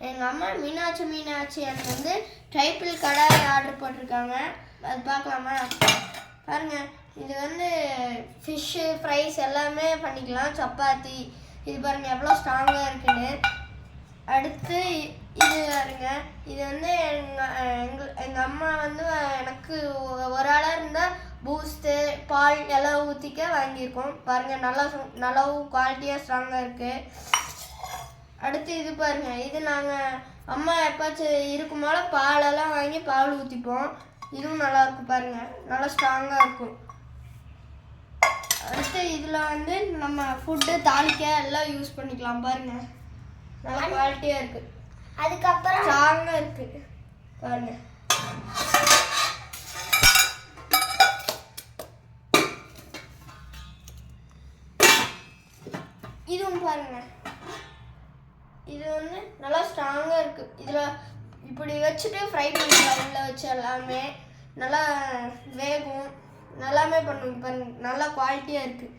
எங்கள் அம்மா மீனாட்சி எனக்கு வந்து ட்ரைபிள் கடாய் ஆர்டர் போட்டிருக்காங்க. அது பார்க்கலாமா? பாருங்கள், இது வந்து ஃபிஷ்ஷு ஃப்ரைஸ் எல்லாமே பண்ணிக்கலாம். சப்பாத்தி இது பாருங்கள் எவ்வளோ ஸ்ட்ராங்காக இருக்குன்னு. அடுத்து இது பாருங்க, இது வந்து எங்கள் அம்மா வந்து எனக்கு ஒரு ஆளாக இருந்தால் பூஸ்ட்டு பால் எல்லாம் ஊற்றிக்க வாங்கியிருக்கோம். பாருங்கள் நல்லா குவாலிட்டியாக ஸ்ட்ராங்காக இருக்குது. அடுத்து இது பாருங்கள், இது நாங்கள் அம்மா எப்பாச்சும் இருக்கும் போல பாலெல்லாம் வாங்கி பால் ஊற்றிப்போம். இதுவும் நல்லாயிருக்கும் பாருங்கள், நல்லா ஸ்ட்ராங்காக இருக்கும். அடுத்து இதில் வந்து நம்ம ஃபுட்டு தாளிக்க எல்லாம் யூஸ் பண்ணிக்கலாம். பாருங்கள் நல்லா குவாலிட்டியாக இருக்குது. அதுக்கப்புறம் ஸ்ட்ராங்காக இருக்குது பாருங்கள். இதுவும் பாருங்கள், இது வந்து நல்லா ஸ்ட்ராங்காக இருக்குது. இதில் இப்படி வச்சுட்டு ஃப்ரை பண்ணிக்கலாம். உள்ள வச்சு எல்லாமே நல்லா வேகும், நல்லாமே பண்ணுங்க பாருங்கள், நல்லா குவாலிட்டியாக இருக்குது.